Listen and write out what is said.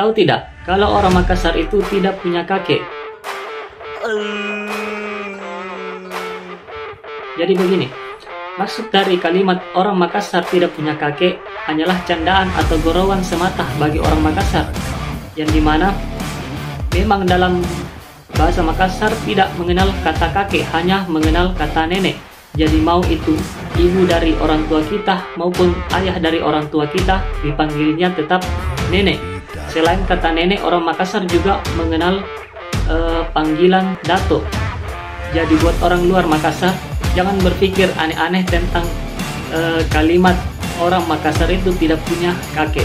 Tahu tidak, kalau orang Makassar itu tidak punya kakek. Jadi begini, maksud dari kalimat orang Makassar tidak punya kakek hanyalah candaan atau gurauan semata bagi orang Makassar, yang dimana memang dalam bahasa Makassar tidak mengenal kata kakek, hanya mengenal kata nenek. Jadi mau itu ibu dari orang tua kita maupun ayah dari orang tua kita, dipanggilnya tetap nenek. Selain kata nenek, orang Makassar juga mengenal panggilan dato. Jadi buat orang luar Makassar, jangan berpikir aneh-aneh tentang kalimat orang Makassar itu tidak punya kakek.